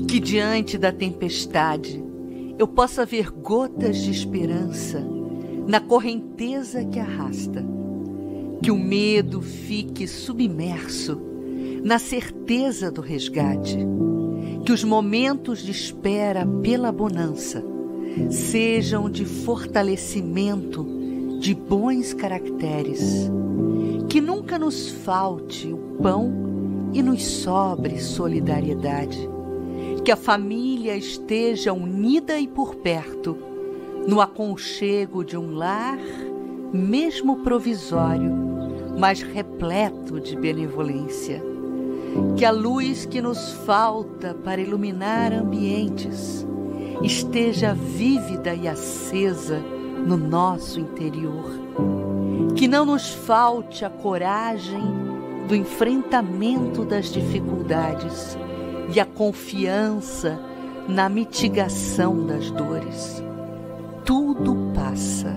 Que diante da tempestade eu possa ver gotas de esperança na correnteza que arrasta. Que o medo fique submerso na certeza do resgate. Que os momentos de espera pela bonança sejam de fortalecimento de bons caracteres. Que nunca nos falte o pão e nos sobre solidariedade. Que a família esteja unida e por perto, no aconchego de um lar, mesmo provisório, mas repleto de benevolência. Que a luz que nos falta para iluminar ambientes esteja vívida e acesa no nosso interior. Que não nos falte a coragem do enfrentamento das dificuldades e a confiança na mitigação das dores. Tudo passa,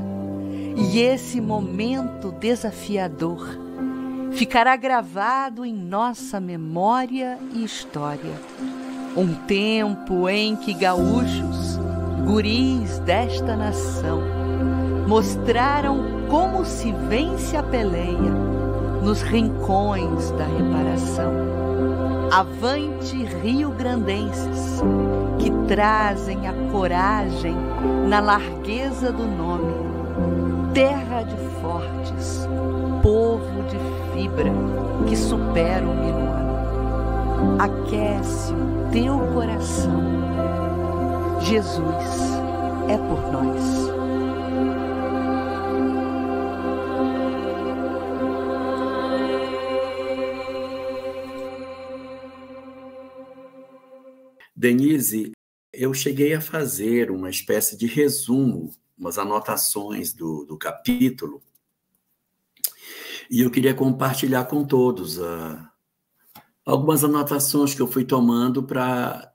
e esse momento desafiador ficará gravado em nossa memória e história. Um tempo em que gaúchos, guris desta nação, mostraram como se vence a peleia nos rincões da reparação. Avante, rio-grandenses, que trazem a coragem na largueza do nome. Terra de fortes, povo de fibra que supera o minuano. Aquece o teu coração. Jesus é por nós. Denise, eu cheguei a fazer uma espécie de resumo, umas anotações do capítulo, e eu queria compartilhar com todos algumas anotações que eu fui tomando para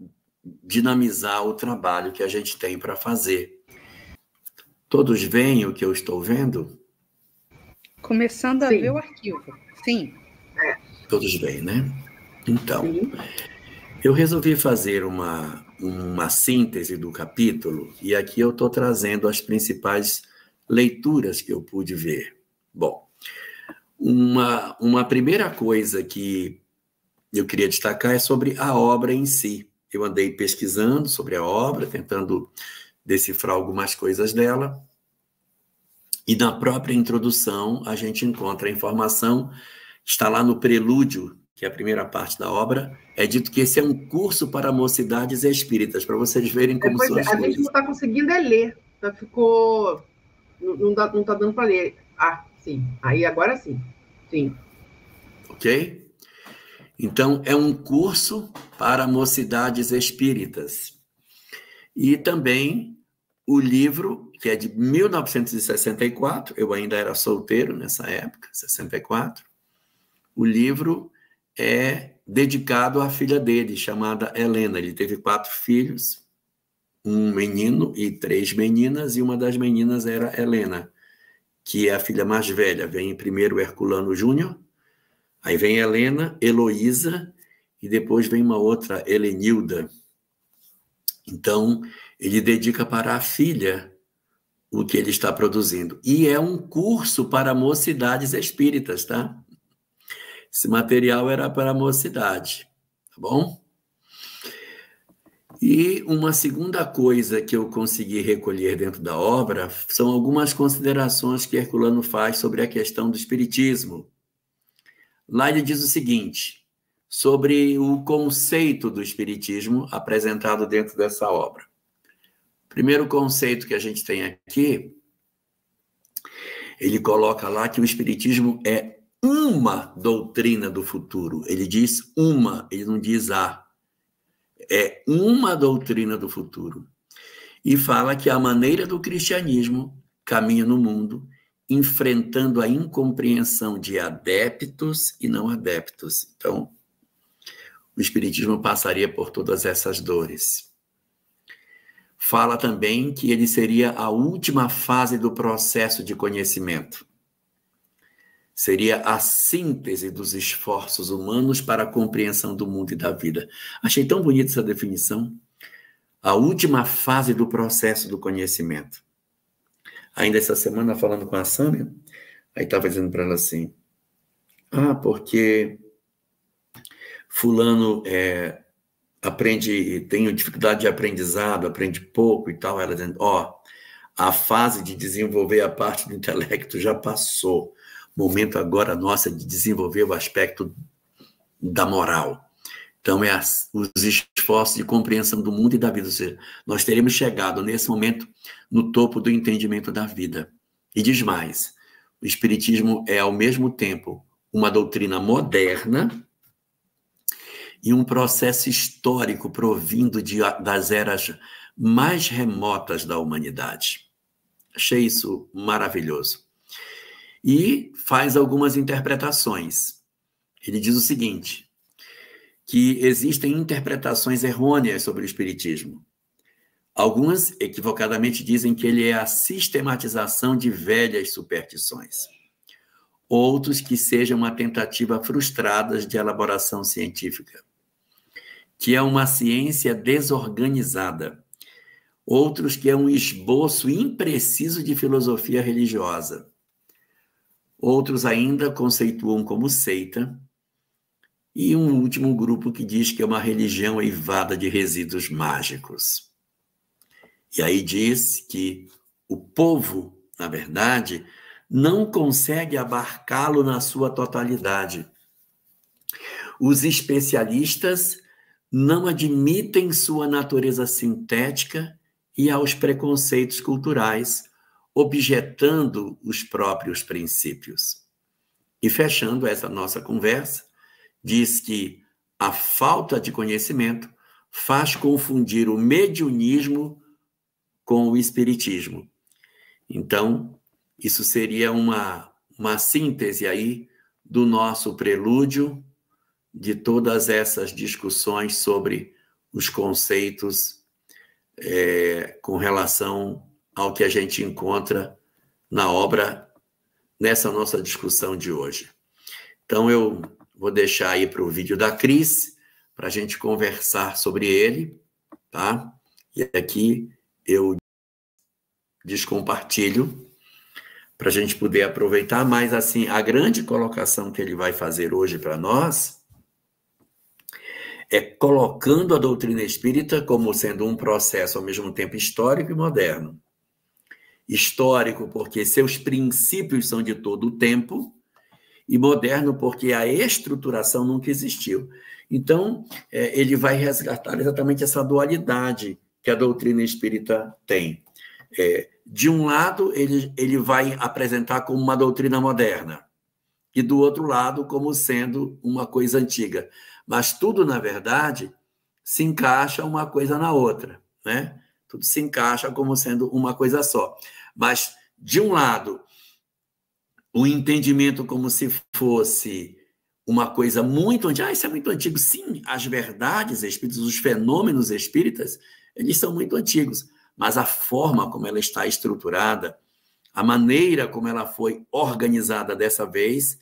dinamizar o trabalho que a gente tem para fazer. Todos veem o que eu estou vendo? Começando a ver o arquivo, sim. Todos veem, né? Então, Sim. Eu resolvi fazer uma síntese do capítulo, e aqui eu estou trazendo as principais leituras que eu pude ver. Bom, uma primeira coisa que eu queria destacar é sobre a obra em si. Eu andei pesquisando sobre a obra, tentando decifrar algumas coisas dela, e na própria introdução a gente encontra a informação, está lá no prelúdio, que é a primeira parte da obra, é dito que esse é um curso para mocidades espíritas, para vocês verem como são as coisas. A gente não está conseguindo ler, ficou... Não está dando para ler. Ah, sim. Aí agora sim. Sim. Ok? Então, é um curso para mocidades espíritas. E também o livro, que é de 1964, eu ainda era solteiro nessa época, 64, o livro é dedicado à filha dele, chamada Helena. Ele teve 4 filhos, um menino e 3 meninas, e uma das meninas era Helena, que é a filha mais velha. Vem primeiro Herculano Júnior, aí vem Helena, Heloísa, e depois vem uma outra, Helenilda. Então, ele dedica para a filha o que ele está produzindo. E é um curso para mocidades espíritas, tá? Esse material era para a mocidade, tá bom? E uma segunda coisa que eu consegui recolher dentro da obra são algumas considerações que Herculano faz sobre a questão do espiritismo. Lá ele diz o seguinte, sobre o conceito do espiritismo apresentado dentro dessa obra. O primeiro conceito que a gente tem aqui, ele coloca lá que o espiritismo é uma doutrina do futuro. Ele diz uma, ele não diz a. É uma doutrina do futuro. E fala que a maneira do cristianismo caminha no mundo, enfrentando a incompreensão de adeptos e não adeptos. Então, o espiritismo passaria por todas essas dores. Fala também que ele seria a última fase do processo de conhecimento. seria a síntese dos esforços humanos para a compreensão do mundo e da vida. Achei tão bonita essa definição. A última fase do processo do conhecimento. Ainda essa semana, falando com a Sâmia, aí estava dizendo para ela assim, porque fulano tem dificuldade de aprendizado, aprende pouco e tal. Ela dizendo, a fase de desenvolver a parte do intelecto já passou. Momento agora nossa de desenvolver o aspecto da moral. Então, os esforços de compreensão do mundo e da vida. Ou seja, nós teremos chegado, nesse momento, no topo do entendimento da vida. E diz mais, o Espiritismo é, ao mesmo tempo, uma doutrina moderna e um processo histórico provindo das eras mais remotas da humanidade. Achei isso maravilhoso. E faz algumas interpretações. Ele diz o seguinte, que existem interpretações errôneas sobre o Espiritismo. Algumas, equivocadamente, dizem que ele é a sistematização de velhas superstições. Outros que seja uma tentativa frustrada de elaboração científica, que é uma ciência desorganizada. Outros que é um esboço impreciso de filosofia religiosa. Outros ainda conceituam como seita, e um último grupo que diz que é uma religião eivada de resíduos mágicos. E aí diz que o povo, na verdade, não consegue abarcá-lo na sua totalidade. Os especialistas não admitem sua natureza sintética e aos preconceitos culturais, objetando os próprios princípios. E fechando essa nossa conversa, diz que a falta de conhecimento faz confundir o mediunismo com o espiritismo. Então, isso seria uma síntese aí do nosso prelúdio de todas essas discussões sobre os conceitos com relação ao que a gente encontra na obra, nessa nossa discussão de hoje. Então, eu vou deixar aí para o vídeo da Cris, para a gente conversar sobre ele, tá? E aqui eu descompartilho para a gente poder aproveitar, mas assim, a grande colocação que ele vai fazer hoje para nós é colocando a doutrina espírita como sendo um processo ao mesmo tempo histórico e moderno. Histórico porque seus princípios são de todo o tempo, e moderno porque a estruturação nunca existiu. Então, ele vai resgatar exatamente essa dualidade que a doutrina espírita tem. De um lado, ele vai apresentar como uma doutrina moderna, e do outro lado, como sendo uma coisa antiga. Mas tudo, na verdade, se encaixa uma coisa na outra, né? Tudo se encaixa como sendo uma coisa só. Mas, de um lado, o entendimento como se fosse uma coisa muito antiga. Isso é muito antigo. Sim, as verdades espíritas, os fenômenos espíritas, eles são muito antigos. Mas a forma como ela está estruturada, a maneira como ela foi organizada dessa vez,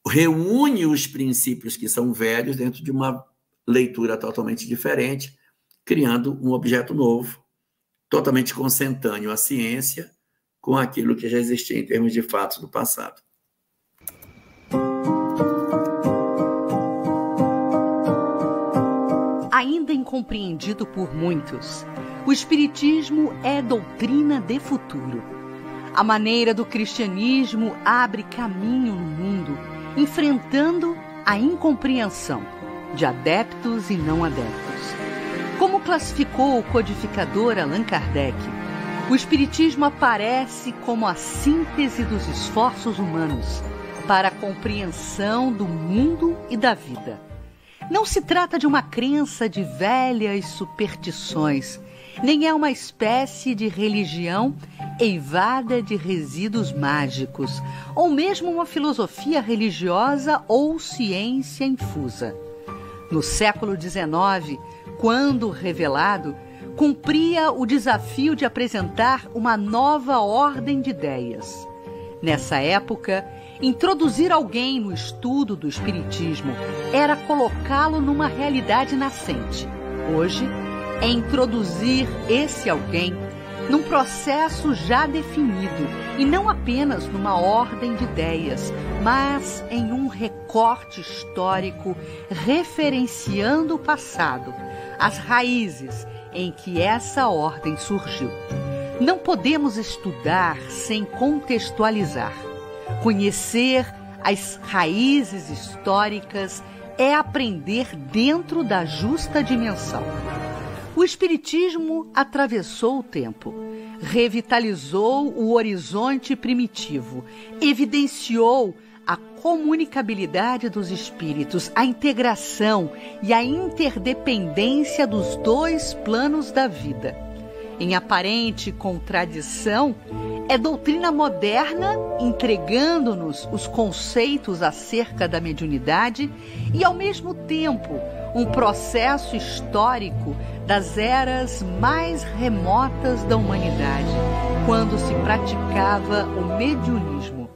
reúne os princípios que são velhos dentro de uma leitura totalmente diferente, criando um objeto novo, totalmente consentâneo à ciência, com aquilo que já existia em termos de fatos do passado. Ainda incompreendido por muitos, o Espiritismo é doutrina de futuro. A maneira do cristianismo abre caminho no mundo, enfrentando a incompreensão de adeptos e não adeptos. Como classificou o codificador Allan Kardec, o Espiritismo aparece como a síntese dos esforços humanos para a compreensão do mundo e da vida. Não se trata de uma crença de velhas superstições, nem é uma espécie de religião eivada de resíduos mágicos, ou mesmo uma filosofia religiosa ou ciência infusa. No século XIX, quando revelado, cumpria o desafio de apresentar uma nova ordem de ideias. Nessa época, introduzir alguém no estudo do Espiritismo era colocá-lo numa realidade nascente. Hoje, é introduzir esse alguém num processo já definido e não apenas numa ordem de ideias, mas em um recorte histórico referenciando o passado, as raízes em que essa ordem surgiu. Não podemos estudar sem contextualizar. Conhecer as raízes históricas é aprender dentro da justa dimensão. O Espiritismo atravessou o tempo, revitalizou o horizonte primitivo, evidenciou a comunicabilidade dos espíritos, a integração e a interdependência dos dois planos da vida. Em aparente contradição, é doutrina moderna entregando-nos os conceitos acerca da mediunidade e, ao mesmo tempo, um processo histórico das eras mais remotas da humanidade, quando se praticava o mediunismo.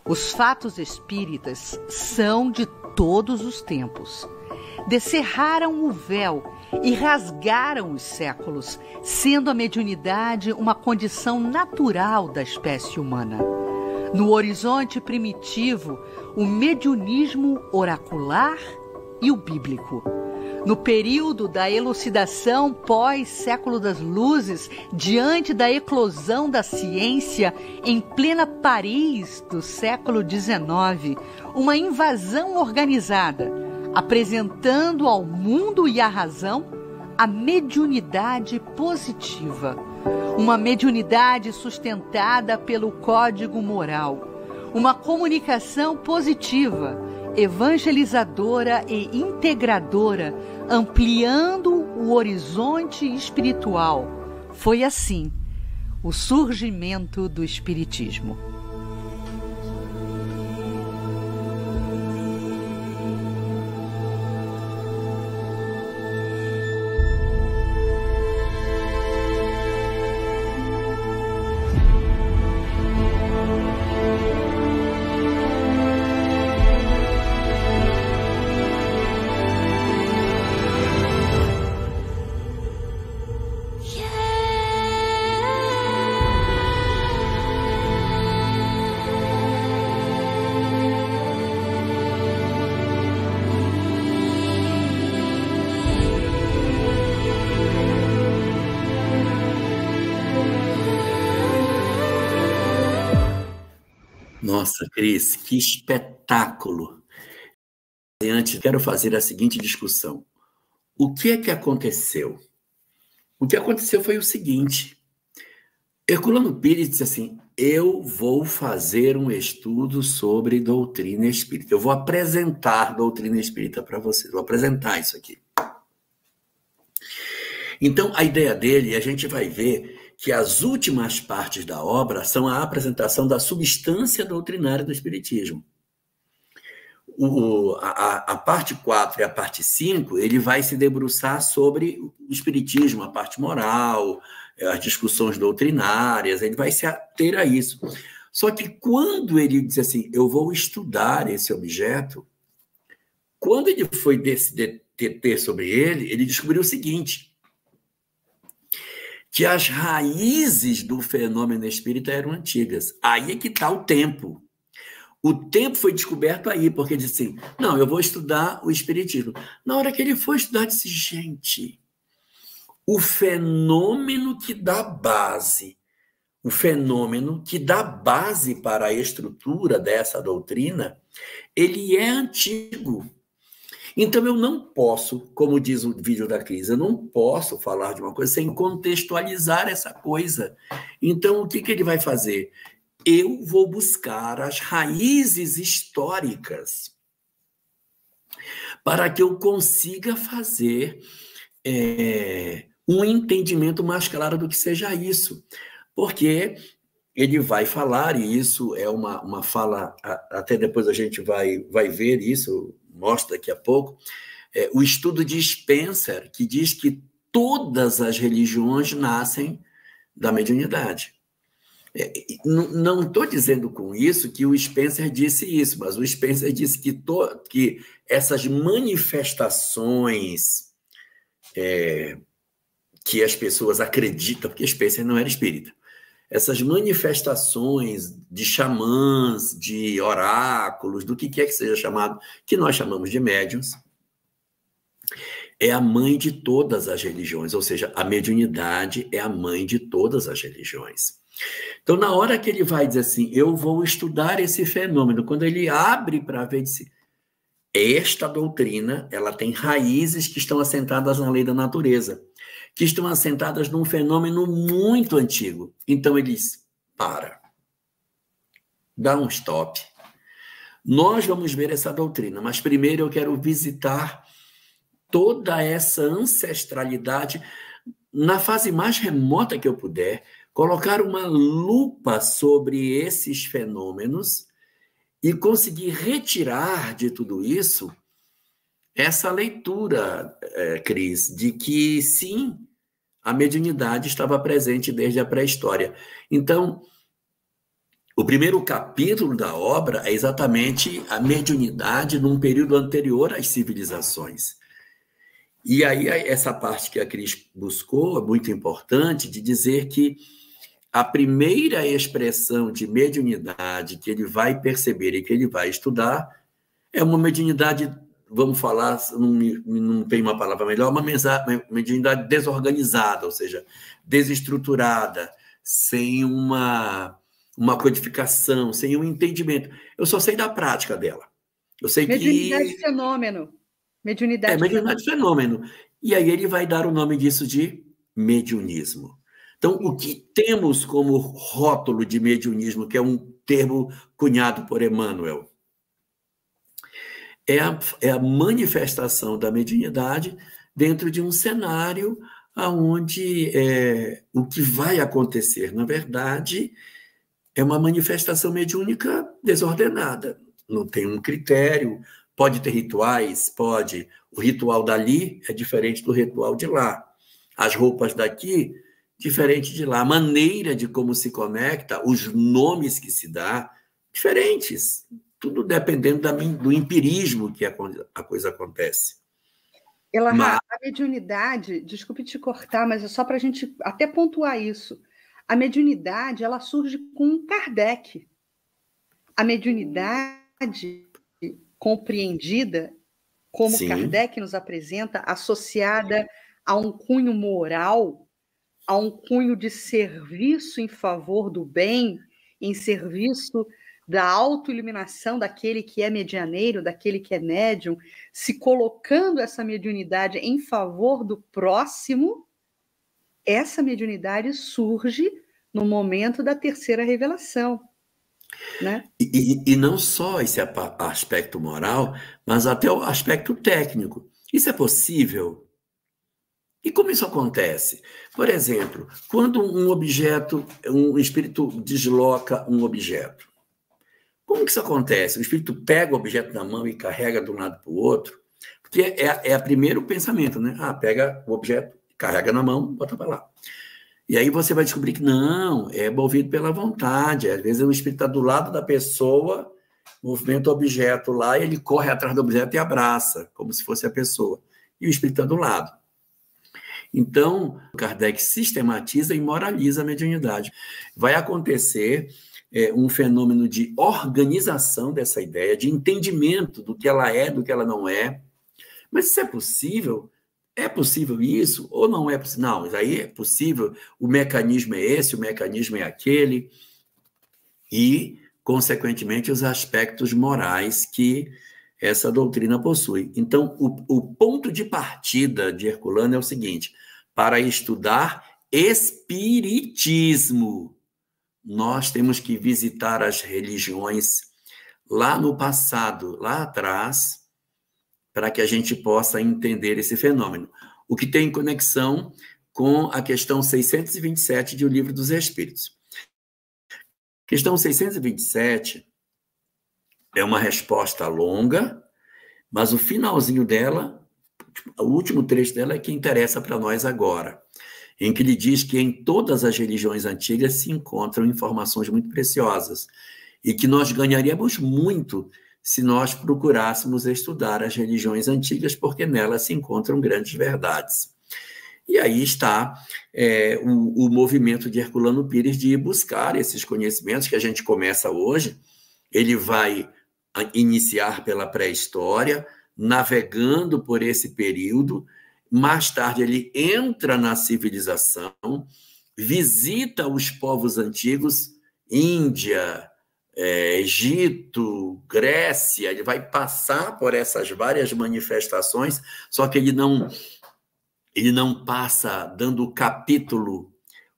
Os fatos espíritas são de todos os tempos. Descerraram o véu e rasgaram os séculos, sendo a mediunidade uma condição natural da espécie humana. No horizonte primitivo, o mediunismo oracular e o bíblico. No período da elucidação pós-século das luzes, diante da eclosão da ciência em plena Paris do século XIX, uma invasão organizada, apresentando ao mundo e à razão a mediunidade positiva. Uma mediunidade sustentada pelo código moral. Uma comunicação positiva, evangelizadora e integradora, ampliando o horizonte espiritual. Foi assim o surgimento do Espiritismo. Nossa, Cris, que espetáculo! Antes, quero fazer a seguinte discussão. O que é que aconteceu? O que aconteceu foi o seguinte. Herculano Pires disse assim, eu vou fazer um estudo sobre doutrina espírita. Eu vou apresentar doutrina espírita para vocês. Vou apresentar isso aqui. Então, a ideia dele, a gente vai ver que as últimas partes da obra são a apresentação da substância doutrinária do Espiritismo. A parte 4 e a parte 5, ele vai se debruçar sobre o Espiritismo, a parte moral, as discussões doutrinárias, ele vai se ater a isso. Só que quando ele diz assim, eu vou estudar esse objeto, quando ele foi deter sobre ele, ele descobriu o seguinte, que as raízes do fenômeno espírita eram antigas. Aí é que está o tempo. O tempo foi descoberto aí, porque ele disse assim, não, eu vou estudar o espiritismo. Na hora que ele foi estudar, disse, gente, o fenômeno que dá base para a estrutura dessa doutrina, ele é antigo. Então, eu não posso, como diz o vídeo da Cris, eu não posso falar de uma coisa sem contextualizar essa coisa. Então, o que ele vai fazer? Eu vou buscar as raízes históricas para que eu consiga fazer um entendimento mais claro do que seja isso. Porque ele vai falar, e isso é uma fala, até depois a gente vai ver isso, mostra daqui a pouco, o estudo de Spencer, que diz que todas as religiões nascem da mediunidade. Não estou dizendo com isso que o Spencer disse isso, mas o Spencer disse que essas manifestações que as pessoas acreditam, porque Spencer não era espírita, essas manifestações de xamãs, de oráculos, do que quer que seja chamado, que nós chamamos de médiuns, é a mãe de todas as religiões, ou seja, a mediunidade é a mãe de todas as religiões. Então, na hora que ele vai dizer assim, eu vou estudar esse fenômeno, quando ele abre para ver, diz, esta doutrina, ela tem raízes que estão assentadas na lei da natureza, que estão assentadas num fenômeno muito antigo. Então, ele diz, dá um stop. Nós vamos ver essa doutrina, mas primeiro eu quero visitar toda essa ancestralidade na fase mais remota que eu puder, colocar uma lupa sobre esses fenômenos e conseguir retirar de tudo isso essa leitura, Cris, de que, sim, a mediunidade estava presente desde a pré-história. Então, o primeiro capítulo da obra é exatamente a mediunidade num período anterior às civilizações. E aí, essa parte que a Cris buscou é muito importante, de dizer que a primeira expressão de mediunidade que ele vai perceber e que ele vai estudar é uma mediunidade, vamos falar, não tem uma palavra melhor, uma mediunidade desorganizada, ou seja, desestruturada, sem uma codificação, sem um entendimento. Eu só sei da prática dela. Eu sei mediunidade fenômeno. Mediunidade fenômeno. E aí ele vai dar o nome disso de mediunismo. Então, o que temos como rótulo de mediunismo, que é um termo cunhado por Emmanuel? É a manifestação da mediunidade dentro de um cenário onde o que vai acontecer, na verdade, é uma manifestação mediúnica desordenada. Não tem um critério, pode ter rituais, pode. O ritual dali é diferente do ritual de lá. As roupas daqui, diferente de lá. A maneira de como se conecta, os nomes que se dá, diferentes. Tudo dependendo do empirismo que a coisa acontece. Elahá, a mediunidade, desculpe te cortar, mas é só para a gente até pontuar isso. A mediunidade, ela surge com Kardec. A mediunidade compreendida, como Sim. Kardec nos apresenta, associada a um cunho moral, a um cunho de serviço em favor do bem, em serviço da autoiluminação daquele que é medianeiro, daquele que é médium, se colocando essa mediunidade em favor do próximo, essa mediunidade surge no momento da terceira revelação. Né? E não só esse aspecto moral, mas até o aspecto técnico. Isso é possível? E como isso acontece? Por exemplo, quando um espírito desloca um objeto, como que isso acontece? O espírito pega o objeto na mão e carrega de um lado para o outro? Porque é o primeiro pensamento, né? Pega o objeto, carrega na mão, bota para lá. E aí você vai descobrir que não, é movido pela vontade. Às vezes o espírito está do lado da pessoa, movimenta o objeto lá, e ele corre atrás do objeto e abraça, como se fosse a pessoa. E o espírito está do lado. Então, Kardec sistematiza e moraliza a mediunidade. Vai acontecer um fenômeno de organização dessa ideia, de entendimento do que ela é, do que ela não é. Mas isso é possível? É possível isso ou não é possível? Não, mas aí é possível, o mecanismo é esse, o mecanismo é aquele, e, consequentemente, os aspectos morais que essa doutrina possui. Então, o ponto de partida de Herculano é o seguinte: para estudar espiritismo, nós temos que visitar as religiões lá no passado, lá atrás, para que a gente possa entender esse fenômeno. O que tem conexão com a questão 627 de O Livro dos Espíritos. Questão 627 é uma resposta longa, mas o finalzinho dela, o último trecho dela é que interessa para nós agora. em que ele diz que em todas as religiões antigas se encontram informações muito preciosas e que nós ganharíamos muito se nós procurássemos estudar as religiões antigas, porque nelas se encontram grandes verdades. E aí está o movimento de Herculano Pires de ir buscar esses conhecimentos que a gente começa hoje. Ele vai iniciar pela pré-história, navegando por esse período. Mais tarde, ele entra na civilização, visita os povos antigos, Índia, Egito, Grécia. Ele vai passar por essas várias manifestações, só que ele não passa dando o capítulo,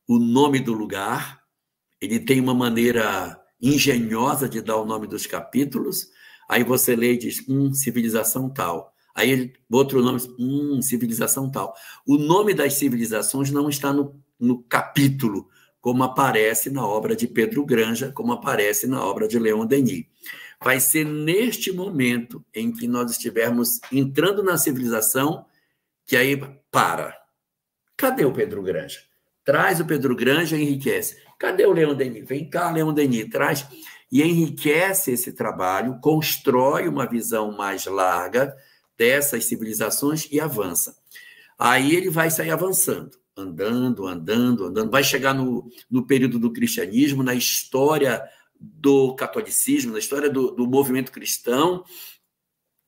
o nome do lugar. Ele tem uma maneira engenhosa de dar o nome dos capítulos. Aí você lê e diz, civilização tal. Aí outro nome, civilização tal. O nome das civilizações não está no capítulo, como aparece na obra de Pedro Granja, como aparece na obra de Leon Denis. Vai ser neste momento em que nós estivermos entrando na civilização que aí para. Cadê o Pedro Granja? Traz o Pedro Granja e enriquece. Cadê o Leon Denis? Vem cá, Leon Denis, traz e enriquece esse trabalho, constrói uma visão mais larga dessas civilizações e avança. Aí ele vai sair avançando, andando, vai chegar no período do cristianismo, na história do catolicismo, na história do movimento cristão,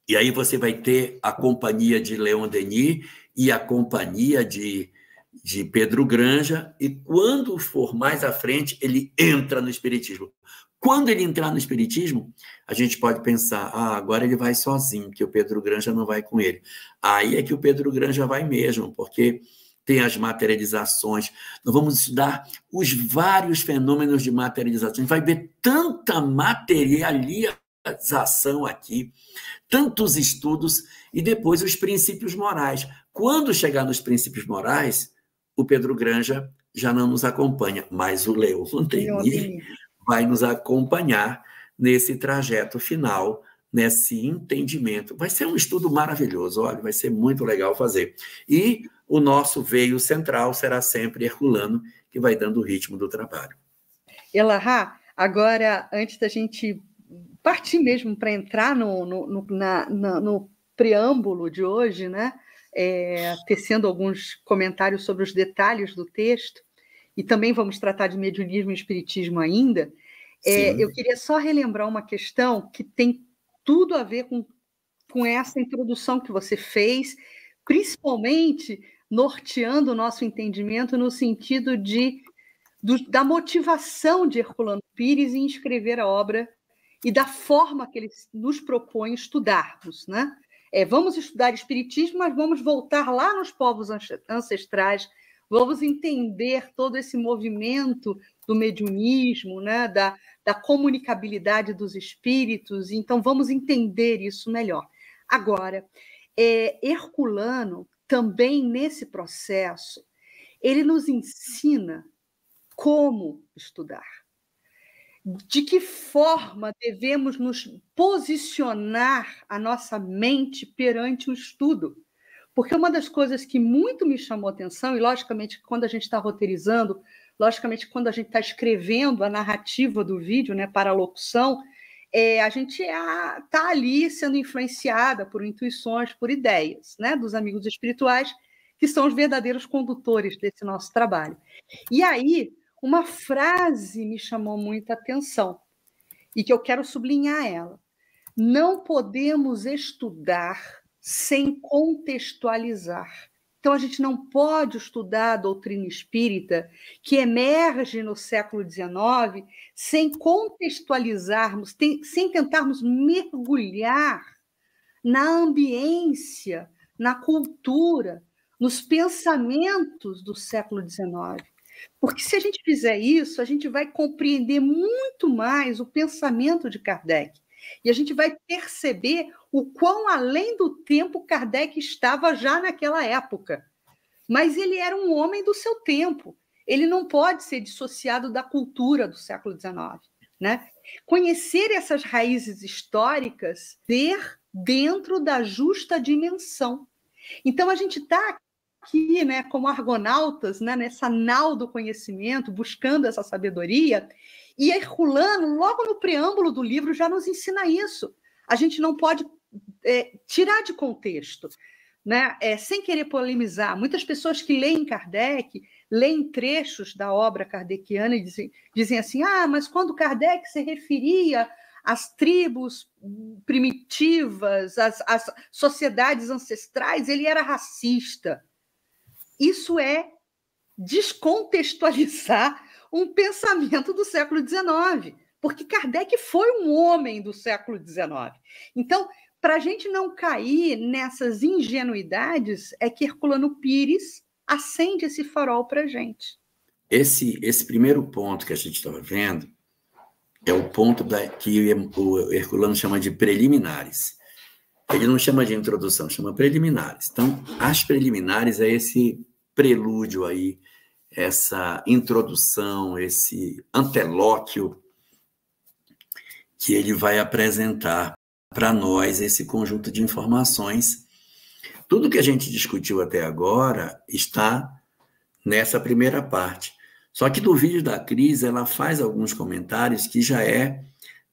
e aí você vai ter a companhia de Leon Denis e a companhia de Pedro Granja, e quando for mais à frente, ele entra no espiritismo. Quando ele entrar no espiritismo, a gente pode pensar, agora ele vai sozinho, que o Pedro Granja não vai com ele. Aí é que o Pedro Granja vai mesmo, porque tem as materializações. Nós vamos estudar os vários fenômenos de materialização. A gente vai ver tanta materialização aqui, tantos estudos, e depois os princípios morais. Quando chegar nos princípios morais, o Pedro Granja já não nos acompanha, mas o Leon Denis vai nos acompanhar nesse trajeto final, nesse entendimento. Vai ser um estudo maravilhoso, olha, vai ser muito legal fazer. E o nosso veio central será sempre Herculano, que vai dando o ritmo do trabalho. Elahá, agora, antes da gente partir mesmo para entrar no preâmbulo de hoje, né? Tecendo alguns comentários sobre os detalhes do texto, e também vamos tratar de mediunismo e espiritismo ainda, eu queria só relembrar uma questão que tem tudo a ver com essa introdução que você fez, principalmente norteando o nosso entendimento no sentido da motivação de Herculano Pires em escrever a obra e da forma que ele nos propõe estudarmos, né? Vamos estudar espiritismo, mas vamos voltar lá nos povos ancestrais, vamos entender todo esse movimento do mediunismo, né? da comunicabilidade dos espíritos, então vamos entender isso melhor. Agora, Herculano, também nesse processo, ele nos ensina como estudar. De que forma devemos nos posicionar a nossa mente perante o estudo? Porque uma das coisas que muito me chamou a atenção, e logicamente quando a gente está roteirizando, logicamente quando a gente está escrevendo a narrativa do vídeo, né, para a locução, a gente está ali sendo influenciada por intuições, por ideias, né, dos amigos espirituais, que são os verdadeiros condutores desse nosso trabalho. E aí, uma frase me chamou muita atenção e que eu quero sublinhar ela. Não podemos estudar sem contextualizar. Então, a gente não pode estudar a doutrina espírita que emerge no século XIX sem contextualizarmos, sem tentarmos mergulhar na ambiência, na cultura, nos pensamentos do século XIX. Porque se a gente fizer isso, a gente vai compreender muito mais o pensamento de Kardec. E a gente vai perceber o quão além do tempo Kardec estava já naquela época. Mas ele era um homem do seu tempo. Ele não pode ser dissociado da cultura do século XIX, né? Conhecer essas raízes históricas, ter dentro da justa dimensão. Então, a gente está aqui, né, como argonautas, né, nessa nau do conhecimento, buscando essa sabedoria, e Herculano, logo no preâmbulo do livro, já nos ensina isso. A gente não pode tirar de contexto, né? Sem querer polemizar. Muitas pessoas que leem Kardec, leem trechos da obra kardeciana e dizem assim, mas quando Kardec se referia às tribos primitivas, às sociedades ancestrais, ele era racista. Isso é descontextualizar um pensamento do século XIX, porque Kardec foi um homem do século XIX. Então, para a gente não cair nessas ingenuidades, é que Herculano Pires acende esse farol para a gente. Esse primeiro ponto que a gente estava vendo é o ponto que o Herculano chama de preliminares. Ele não chama de introdução, chama preliminares. Então, as preliminares é esse prelúdio aí, essa introdução, esse antelóquio que ele vai apresentar para nós, esse conjunto de informações. Tudo que a gente discutiu até agora está nessa primeira parte. Só que no vídeo da Cris, ela faz alguns comentários que já é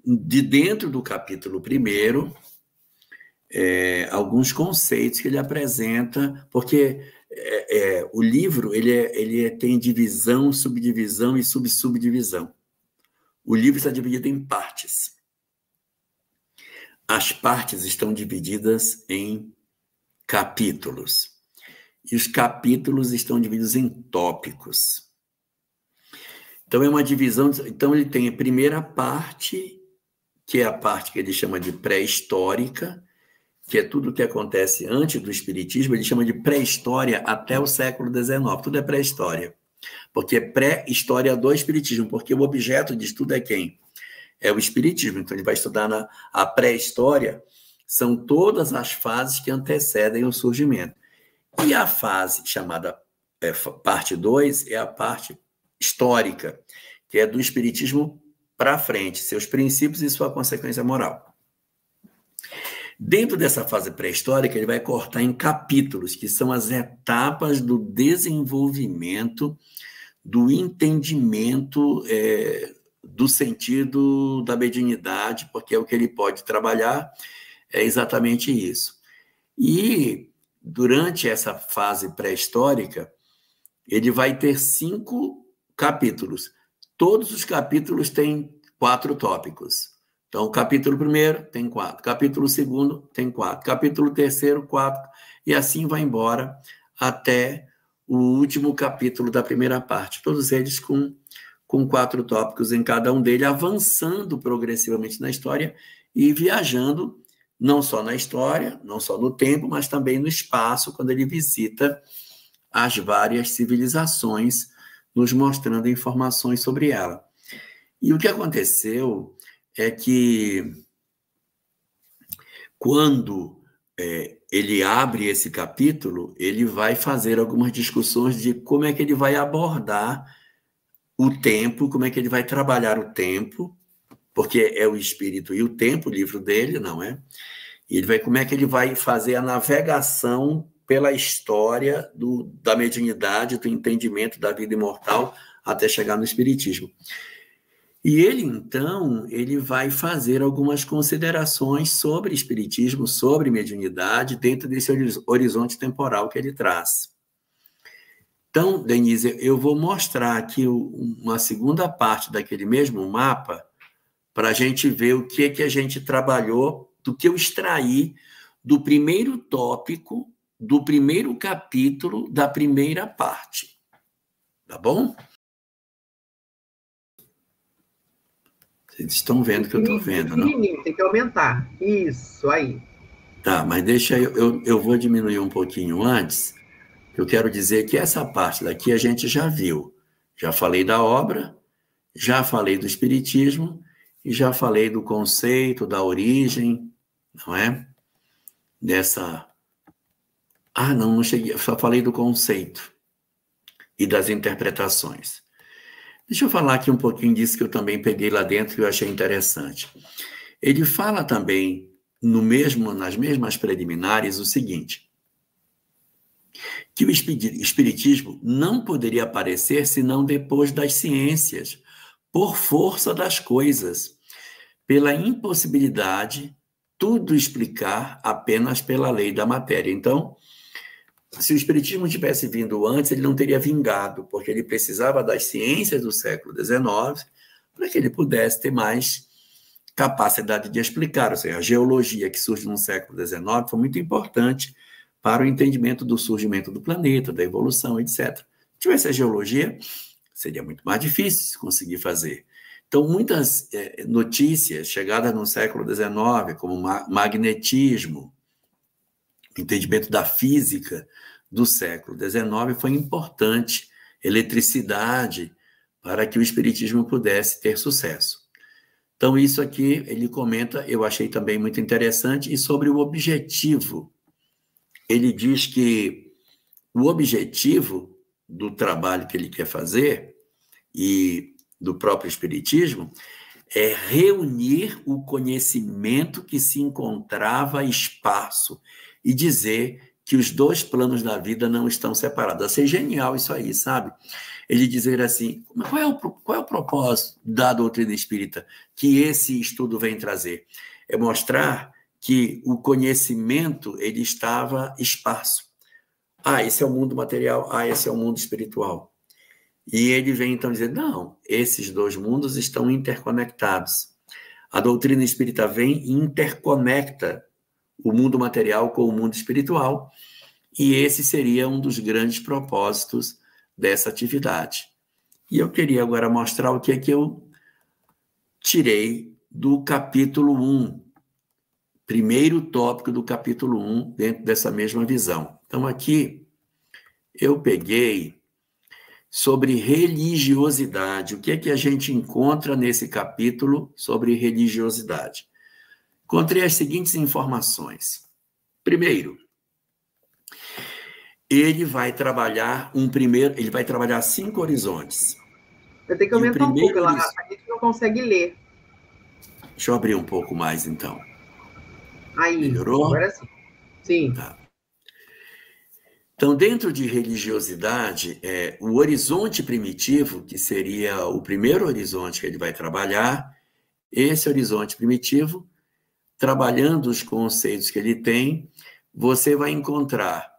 de dentro do capítulo 1, alguns conceitos que ele apresenta, porque o livro ele tem divisão, subdivisão e subdivisão. O livro está dividido em partes. As partes estão divididas em capítulos. E os capítulos estão divididos em tópicos. Então, é uma divisão. Então, ele tem a primeira parte, que é a parte que ele chama de pré-histórica, que é tudo o que acontece antes do Espiritismo. Ele chama de pré-história até o século XIX. Tudo é pré-história. Porque é pré-história do Espiritismo. Porque o objeto de estudo é quem? É o Espiritismo. Então, ele vai estudar a pré-história, são todas as fases que antecedem o surgimento. E a fase chamada parte 2 é a parte histórica, que é do Espiritismo para frente, seus princípios e sua consequência moral. Dentro dessa fase pré-histórica, ele vai cortar em capítulos, que são as etapas do desenvolvimento, do entendimento do sentido da mediunidade, porque é o que ele pode trabalhar, é exatamente isso. E durante essa fase pré-histórica, ele vai ter 5 capítulos. Todos os capítulos têm 4 tópicos. Então, o capítulo 1 tem 4, capítulo 2 tem 4, capítulo 3, 4, e assim vai embora até o último capítulo da primeira parte. Todos eles com 4 tópicos em cada um deles, avançando progressivamente na história e viajando não só na história, não só no tempo, mas também no espaço, quando ele visita as várias civilizações, nos mostrando informações sobre ela. E o que aconteceu é que, quando ele abre esse capítulo, ele vai fazer algumas discussões de como é que ele vai abordar o tempo, como é que ele vai trabalhar o tempo, porque é o espírito e o tempo, o livro dele, não é? E ele vai, como é que ele vai fazer a navegação pela história da mediunidade, do entendimento da vida imortal, até chegar no espiritismo. E ele, então, ele vai fazer algumas considerações sobre espiritismo, sobre mediunidade, dentro desse horizonte temporal que ele traz. Então, Denise, eu vou mostrar aqui uma segunda parte daquele mesmo mapa, para a gente ver o que a gente trabalhou, do que eu extraí do primeiro tópico, do primeiro capítulo, da primeira parte. Tá bom? Vocês estão vendo que eu estou vendo, não? Tem que aumentar. Isso, aí. Tá, mas deixa eu vou diminuir um pouquinho antes. Eu quero dizer que essa parte daqui a gente já viu. Já falei da obra, já falei do espiritismo e já falei do conceito, da origem, não é? Dessa... não cheguei, só falei do conceito e das interpretações. Deixa eu falar aqui um pouquinho disso que eu também peguei lá dentro e eu achei interessante. Ele fala também, nas mesmas preliminares, o seguinte: que o espiritismo não poderia aparecer senão depois das ciências, por força das coisas, pela impossibilidade tudo explicar apenas pela lei da matéria. Então, se o espiritismo tivesse vindo antes, ele não teria vingado, porque ele precisava das ciências do século XIX para que ele pudesse ter mais capacidade de explicar. Ou seja, a geologia que surge no século XIX foi muito importante para o entendimento do surgimento do planeta, da evolução, etc. Se tivesse a geologia, seria muito mais difícil conseguir fazer. Então, muitas notícias chegadas no século XIX, como magnetismo, entendimento da física do século XIX, foi importante, eletricidade, para que o espiritismo pudesse ter sucesso. Então, isso aqui ele comenta, eu achei também muito interessante, e sobre o objetivo. Ele diz que o objetivo do trabalho que ele quer fazer, e do próprio espiritismo, é reunir o conhecimento que se encontrava espaço e dizer que os dois planos da vida não estão separados. Achei genial isso aí, sabe? Ele dizer assim, qual é o propósito da doutrina espírita que esse estudo vem trazer? É mostrar que o conhecimento ele estava esparso. Esse é o mundo material, esse é o mundo espiritual. E ele vem então dizer, não, esses dois mundos estão interconectados. A doutrina espírita vem e interconecta o mundo material com o mundo espiritual, e esse seria um dos grandes propósitos dessa atividade. E eu queria agora mostrar o que é que eu tirei do capítulo 1, primeiro tópico do capítulo 1, dentro dessa mesma visão. Então, aqui, eu peguei sobre religiosidade. O que é que a gente encontra nesse capítulo sobre religiosidade? Encontrei as seguintes informações. Primeiro, ele vai trabalhar ele vai trabalhar 5 horizontes. Eu tenho que aumentar um pouco, a gente não consegue ler. Deixa eu abrir um pouco mais, então. Aí, melhorou? Agora sim. Sim. Tá. Então, dentro de religiosidade, o horizonte primitivo, que seria o primeiro horizonte que ele vai trabalhar, esse horizonte primitivo, trabalhando os conceitos que ele tem, você vai encontrar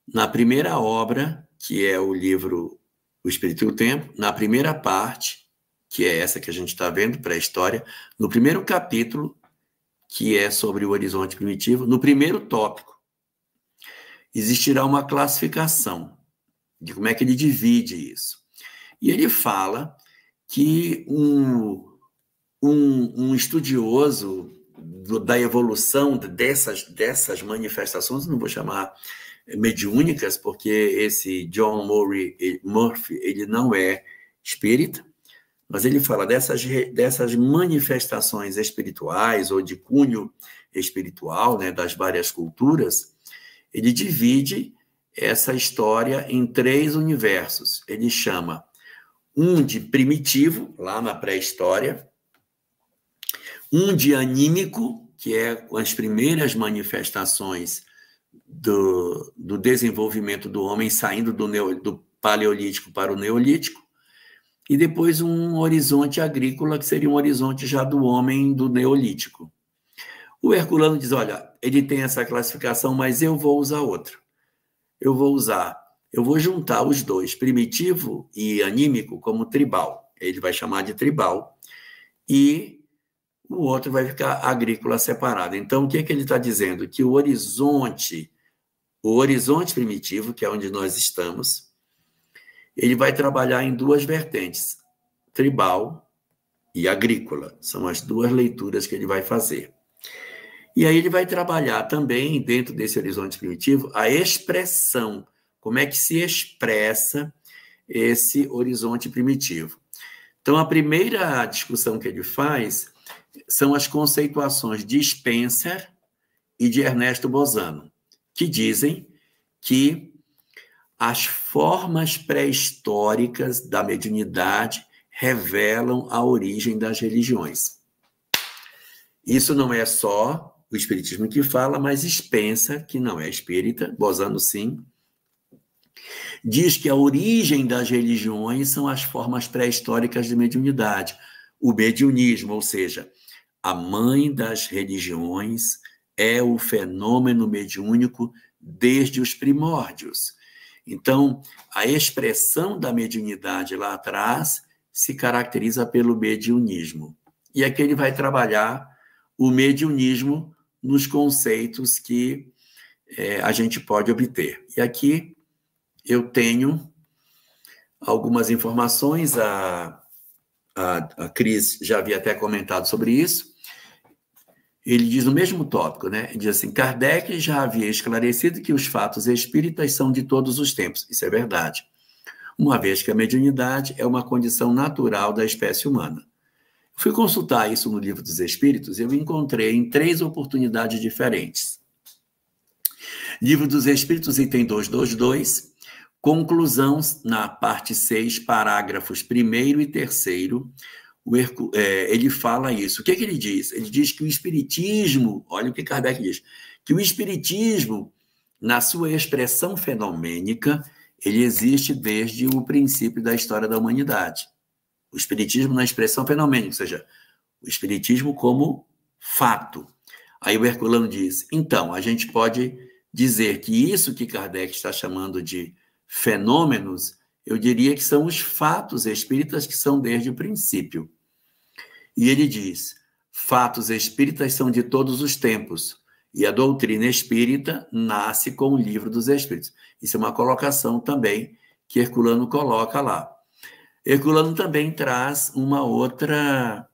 na primeira obra, que é o livro O Espírito e o Tempo, na primeira parte, que é essa que a gente está vendo, pré-história, no primeiro capítulo, que é sobre o horizonte primitivo, no primeiro tópico, existirá uma classificação de como é que ele divide isso. E ele fala que um estudioso da evolução dessas manifestações, não vou chamar mediúnicas, porque esse John Murphy, ele não é espírita, mas ele fala dessas manifestações espirituais ou de cunho espiritual, né, das várias culturas. Ele divide essa história em 3 universos. Ele chama um de primitivo, lá na pré-história, um de anímico, que é com as primeiras manifestações do desenvolvimento do homem, saindo do paleolítico para o neolítico, e depois um horizonte agrícola, que seria um horizonte já do homem do neolítico. O Herculano diz, olha, ele tem essa classificação, mas eu vou usar outra. Eu vou juntar os dois, primitivo e anímico, como tribal. Ele vai chamar de tribal. E o outro vai ficar agrícola separado. Então, o que é que ele está dizendo? Que o horizonte primitivo, que é onde nós estamos, ele vai trabalhar em 2 vertentes, tribal e agrícola. São as 2 leituras que ele vai fazer. E aí ele vai trabalhar também, dentro desse horizonte primitivo, a expressão, como é que se expressa esse horizonte primitivo. Então, a primeira discussão que ele faz são as conceituações de Spencer e de Ernesto Bozano, que dizem que as formas pré-históricas da mediunidade revelam a origem das religiões. Isso não é só o espiritismo que fala, mas Spencer, que não é espírita, Bozano sim, Diz que a origem das religiões são as formas pré-históricas de mediunidade, o mediunismo, ou seja, a mãe das religiões é o fenômeno mediúnico desde os primórdios. Então, a expressão da mediunidade lá atrás se caracteriza pelo mediunismo. E aqui ele vai trabalhar o mediunismo nos conceitos que a gente pode obter. E aqui eu tenho algumas informações, a Cris já havia até comentado sobre isso. Ele diz no mesmo tópico, né? Ele diz assim, Kardec já havia esclarecido que os fatos espíritas são de todos os tempos. Isso é verdade. Uma vez que a mediunidade é uma condição natural da espécie humana. Eu fui consultar isso no Livro dos Espíritos e eu encontrei em 3 oportunidades diferentes. Livro dos Espíritos, item 222, conclusão na parte 6, parágrafos 1º e 3º, ele fala isso. O que ele diz? Ele diz que o Espiritismo, olha o que Kardec diz, que o Espiritismo, na sua expressão fenomênica, ele existe desde o princípio da história da humanidade. O Espiritismo na expressão fenomênica, ou seja, o Espiritismo como fato. Aí o Herculano diz, então, a gente pode dizer que isso que Kardec está chamando de fenômenos, eu diria que são os fatos espíritas que são desde o princípio. E ele diz, fatos espíritas são de todos os tempos, e a doutrina espírita nasce com o Livro dos Espíritos. Isso é uma colocação também que Herculano coloca lá. Herculano também traz uma outra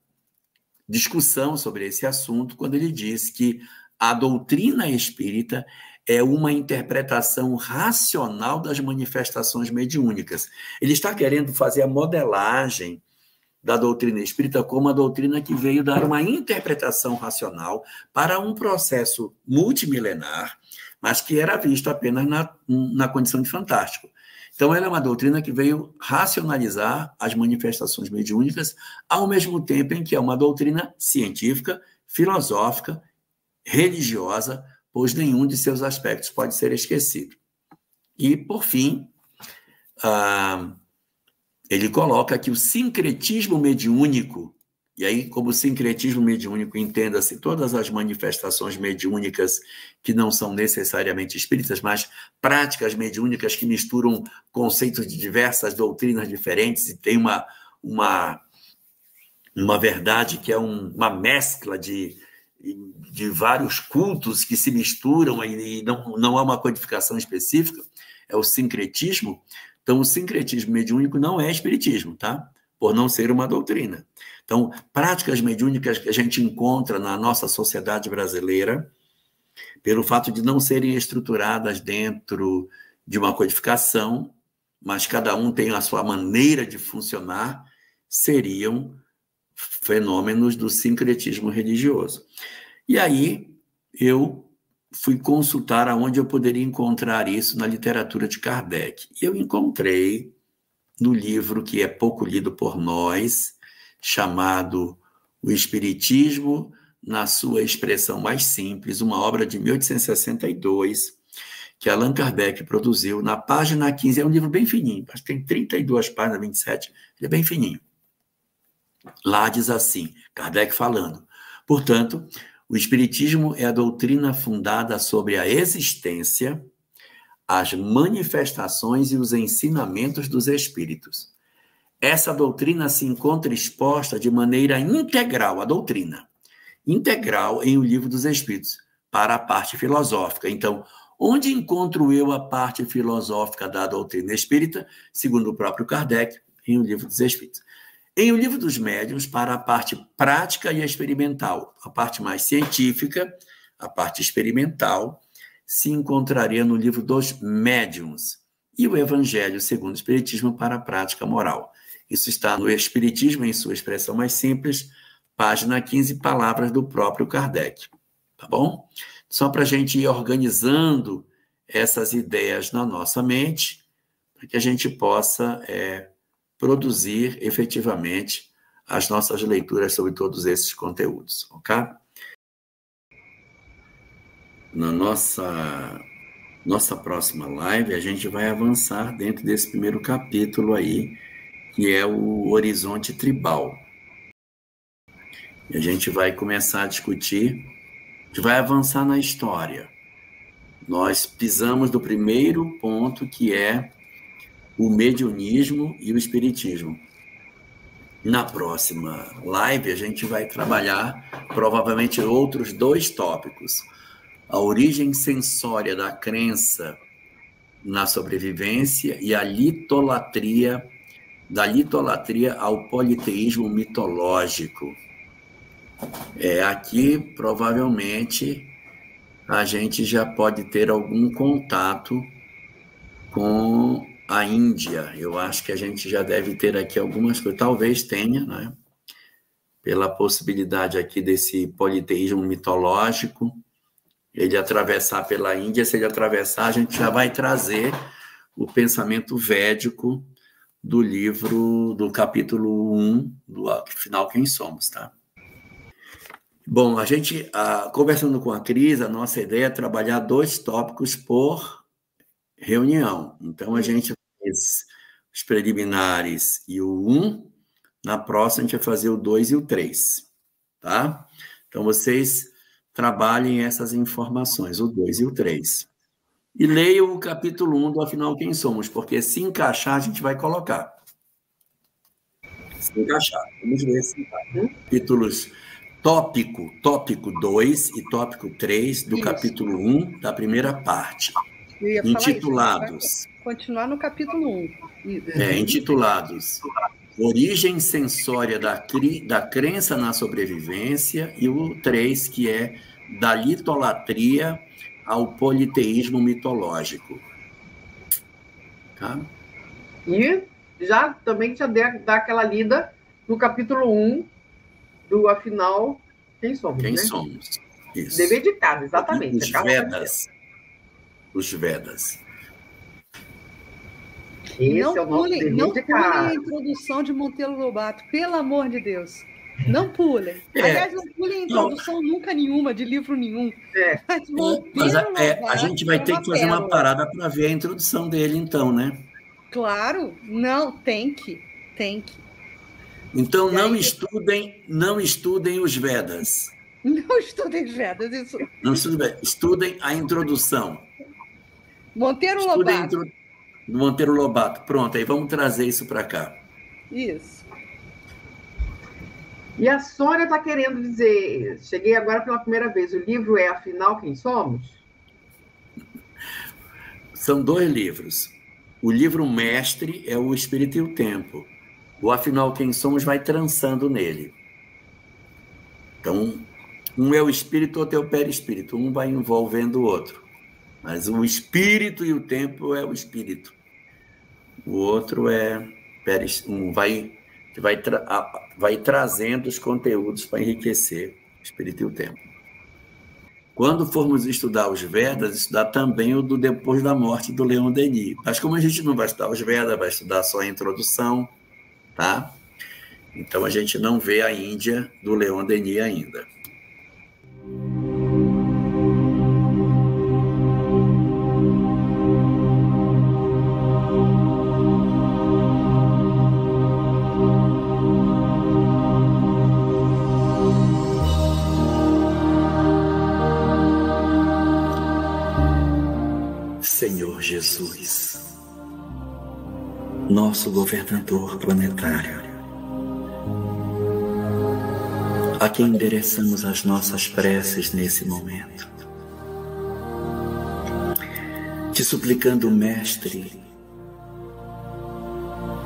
discussão sobre esse assunto, quando ele diz que a doutrina espírita é uma interpretação racional das manifestações mediúnicas. Ele está querendo fazer a modelagem da doutrina espírita como uma doutrina que veio dar uma interpretação racional para um processo multimilenar, mas que era visto apenas na condição de fantástico. Então, ela é uma doutrina que veio racionalizar as manifestações mediúnicas, ao mesmo tempo em que é uma doutrina científica, filosófica, religiosa, pois nenhum de seus aspectos pode ser esquecido. E, por fim, ele coloca que o sincretismo mediúnico, e aí, como sincretismo mediúnico, entenda-se todas as manifestações mediúnicas que não são necessariamente espíritas, mas práticas mediúnicas que misturam conceitos de diversas doutrinas diferentes e tem uma verdade que é uma mescla de vários cultos que se misturam e não há uma codificação específica, é o sincretismo. Então, o sincretismo mediúnico não é espiritismo, tá? Por não ser uma doutrina. Então, práticas mediúnicas que a gente encontra na nossa sociedade brasileira, pelo fato de não serem estruturadas dentro de uma codificação, mas cada um tem a sua maneira de funcionar, seriam fenômenos do sincretismo religioso. E aí, eu fui consultar aonde eu poderia encontrar isso na literatura de Kardec. E eu encontrei no livro que é pouco lido por nós, chamado O Espiritismo na sua expressão mais simples, uma obra de 1862, que Allan Kardec produziu na página 15. É um livro bem fininho, acho que tem 32 páginas, 27, ele é bem fininho. Lá diz assim, Kardec falando, portanto, o Espiritismo é a doutrina fundada sobre a existência, as manifestações e os ensinamentos dos espíritos. Essa doutrina se encontra exposta de maneira integral, a doutrina, integral em O Livro dos Espíritos, para a parte filosófica. Então, onde encontro eu a parte filosófica da doutrina espírita? Segundo o próprio Kardec, em O Livro dos Espíritos. Em O Livro dos Médiuns, para a parte prática e experimental, a parte mais científica, a parte experimental, se encontraria no Livro dos Médiuns e o Evangelho segundo o Espiritismo para a prática moral. Isso está no Espiritismo, em sua expressão mais simples, página 15, palavras do próprio Kardec. Tá bom? Só para a gente ir organizando essas ideias na nossa mente, para que a gente possa produzir efetivamente as nossas leituras sobre todos esses conteúdos, ok? Na nossa nossa próxima live, a gente vai avançar dentro desse primeiro capítulo aí, que é o Horizonte Tribal. E a gente vai começar a discutir, a gente vai avançar na história. Nós pisamos do primeiro ponto, que é o mediunismo e o espiritismo. Na próxima live, a gente vai trabalhar provavelmente outros 2 tópicos. A origem sensória da crença na sobrevivência e a litolatria, da litolatria ao politeísmo mitológico. Aqui, provavelmente, a gente já pode ter algum contato com a Índia. Eu acho que a gente já deve ter aqui algumas coisas, talvez tenha, né? Pela possibilidade aqui desse politeísmo mitológico, ele atravessar pela Índia. Se ele atravessar, a gente já vai trazer o pensamento védico do livro, do capítulo 1, do Afinal Quem Somos, tá? Bom, a gente, conversando com a Cris, a nossa ideia é trabalhar 2 tópicos por reunião. Então, a gente fez os preliminares e o 1, na próxima a gente vai fazer o 2 e o 3, tá? Então, vocês trabalhem essas informações, o 2 e o 3. E leiam o capítulo 1 do Afinal Quem Somos, porque se encaixar, a gente vai colocar. Se encaixar. Vamos ver se encaixa. Capítulos tópico 2 e tópico 3 do capítulo 1, da primeira parte. Intitulados. Continuar no capítulo 1. Intitulados Origem Sensória da Crença na Sobrevivência, e o 3, que é da litolatria ao politeísmo mitológico. Tá? E já também já dá aquela lida no capítulo 1 do Afinal Quem Somos, Quem né? somos. Isso. Dever de casa, exatamente. Os Vedas. Os Vedas. Esse é o nosso dever de casa. Não pulem a introdução de Monteiro Lobato, pelo amor de Deus. Não pulem. Aliás, não pulem a introdução nunca nenhuma, de livro nenhum. Mas a gente vai ter que fazer uma parada para ver a introdução dele, então, né? Claro. Não, tem que. Então, não estudem os Vedas. Não estudem Vedas, isso. Não estudem a introdução. Monteiro Lobato. Monteiro Lobato. Pronto, aí vamos trazer isso para cá. Isso. E a Sônia está querendo dizer, cheguei agora pela primeira vez, o livro é Afinal Quem Somos? São 2 livros. O livro mestre é o Espírito e o Tempo. O Afinal Quem Somos vai trançando nele. Então, um é o espírito, outro é o perispírito. Um vai envolvendo o outro. Mas o espírito e o tempo é o espírito. O outro é vai trazendo os conteúdos para enriquecer o espírito e o tempo. Quando formos estudar os Vedas, estudar também o do depois da morte do Leon Denis. Mas como a gente não vai estudar os Vedas, vai estudar só a introdução, tá? Então a gente não vê a Índia do Leon Denis ainda. Senhor Jesus, nosso governador planetário, a quem endereçamos as nossas preces nesse momento, te suplicando, Mestre,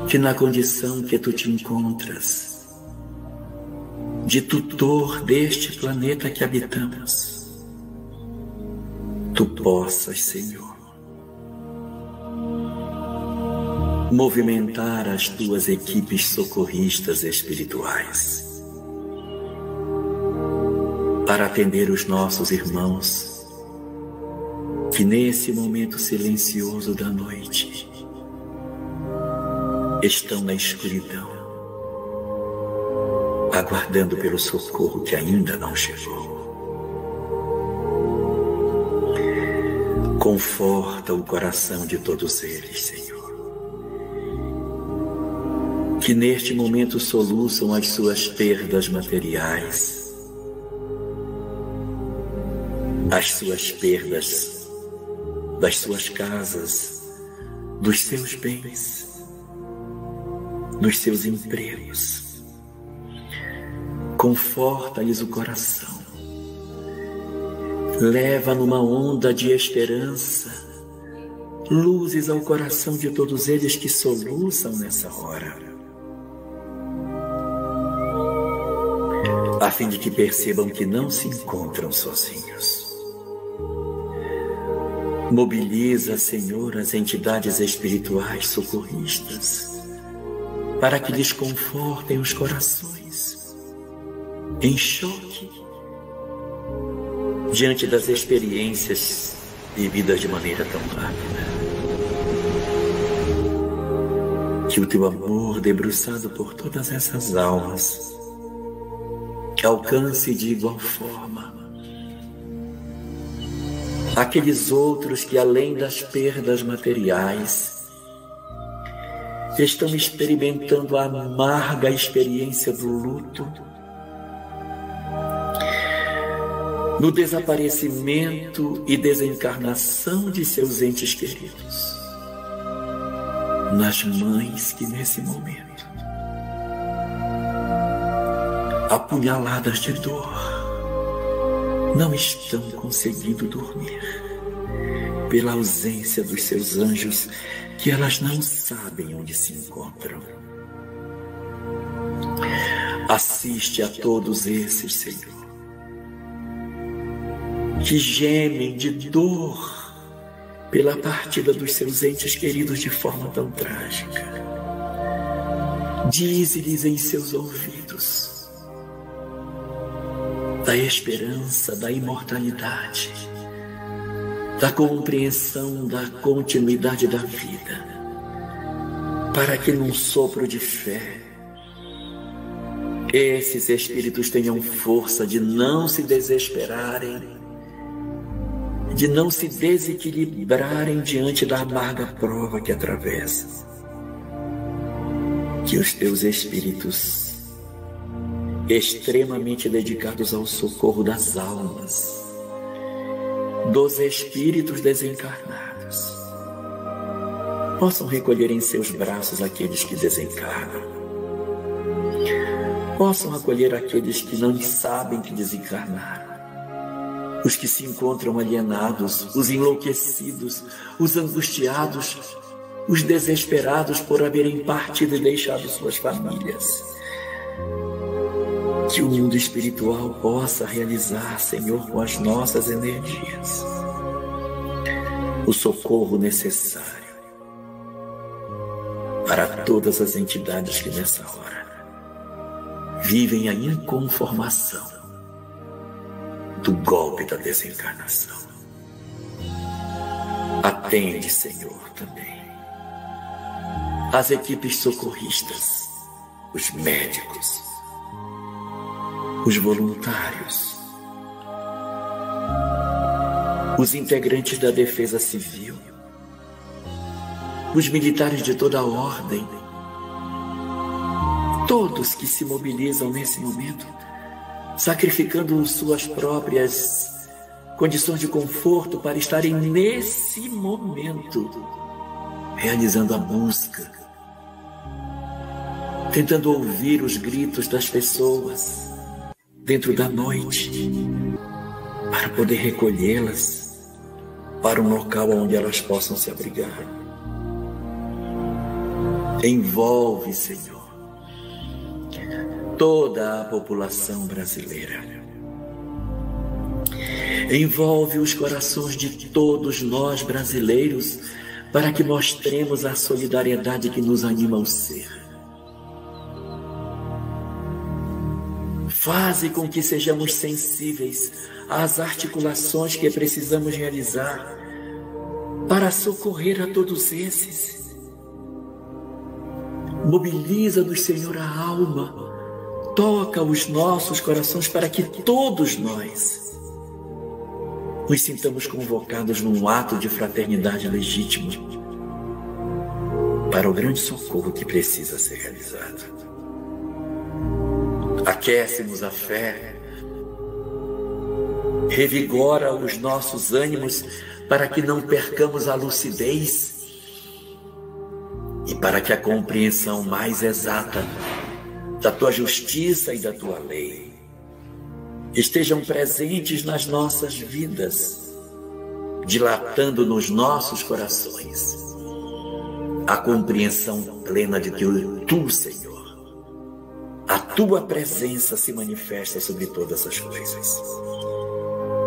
que na condição que tu te encontras, de tutor deste planeta que habitamos, tu possas, Senhor, movimentar as tuas equipes socorristas espirituais para atender os nossos irmãos que nesse momento silencioso da noite estão na escuridão, aguardando pelo socorro que ainda não chegou. Conforta o coração de todos eles, Senhor, que neste momento soluçam as suas perdas materiais, as suas perdas das suas casas, dos seus bens, dos seus empregos. Conforta-lhes o coração. Leva numa onda de esperança luzes ao coração de todos eles que soluçam nessa hora, a fim de que percebam que não se encontram sozinhos. Mobiliza, Senhor, as entidades espirituais socorristas para que lhes confortem os corações em choque diante das experiências vividas de maneira tão rápida. Que o teu amor, debruçado por todas essas almas, alcance de igual forma aqueles outros que, além das perdas materiais, estão experimentando a amarga experiência do luto, no desaparecimento e desencarnação de seus entes queridos, nas mães que nesse momento, apunhaladas de dor, não estão conseguindo dormir pela ausência dos seus anjos, que elas não sabem onde se encontram. Assiste a todos esses, Senhor, que gemem de dor pela partida dos seus entes queridos de forma tão trágica. Dize-lhes em seus ouvidos da esperança, da imortalidade, da compreensão da continuidade da vida, para que num sopro de fé esses espíritos tenham força de não se desesperarem, de não se desequilibrarem diante da amarga prova que atravessam. Que os teus espíritos, extremamente dedicados ao socorro das almas, dos espíritos desencarnados, possam recolher em seus braços aqueles que desencarnam, possam acolher aqueles que não sabem que desencarnaram, os que se encontram alienados, os enlouquecidos, os angustiados, os desesperados por haverem partido e deixado suas famílias. Que o mundo espiritual possa realizar, Senhor, com as nossas energias, o socorro necessário para todas as entidades que nessa hora vivem a inconformação do golpe da desencarnação. Atende, Senhor, também as equipes socorristas, os médicos, os voluntários, os integrantes da Defesa Civil, os militares de toda a ordem, todos que se mobilizam nesse momento, sacrificando suas próprias condições de conforto para estarem nesse momento realizando a busca, tentando ouvir os gritos das pessoas dentro da noite, para poder recolhê-las para um local onde elas possam se abrigar. Envolve, Senhor, toda a população brasileira. Envolve os corações de todos nós brasileiros, para que mostremos a solidariedade que nos anima ao ser. Faze com que sejamos sensíveis às articulações que precisamos realizar para socorrer a todos esses. Mobiliza-nos, Senhor, a alma. Toca os nossos corações para que todos nós nos sintamos convocados num ato de fraternidade legítimo para o grande socorro que precisa ser realizado. Aquece-nos a fé, revigora os nossos ânimos para que não percamos a lucidez e para que a compreensão mais exata da tua justiça e da tua lei estejam presentes nas nossas vidas, dilatando nos nossos corações a compreensão plena de que tu, Senhor, a tua presença se manifesta sobre todas as coisas,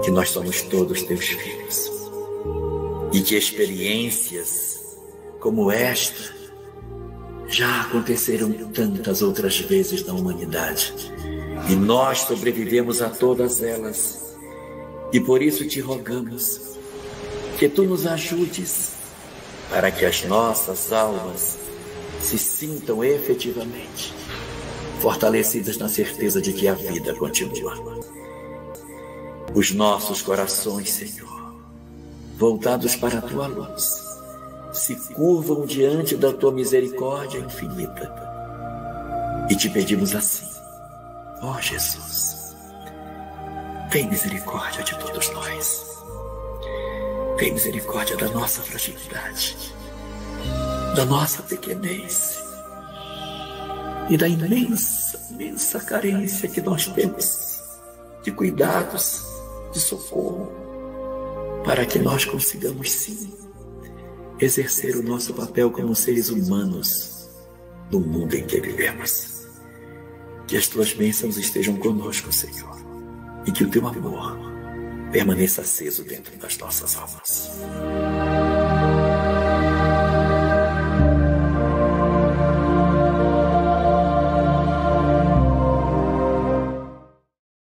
que nós somos todos teus filhos e que experiências como esta já aconteceram tantas outras vezes na humanidade e nós sobrevivemos a todas elas, e por isso te rogamos que tu nos ajudes para que as nossas almas se sintam efetivamente fortalecidas na certeza de que a vida continua. Os nossos corações, Senhor, voltados para a tua luz, se curvam diante da tua misericórdia infinita. E te pedimos assim: ó Jesus, tem misericórdia de todos nós. Tem misericórdia da nossa fragilidade, da nossa pequenez e da imensa carência que nós temos de cuidados, de socorro, para que nós consigamos sim exercer o nosso papel como seres humanos no mundo em que vivemos. Que as tuas bênçãos estejam conosco, Senhor, e que o teu amor permaneça aceso dentro das nossas almas.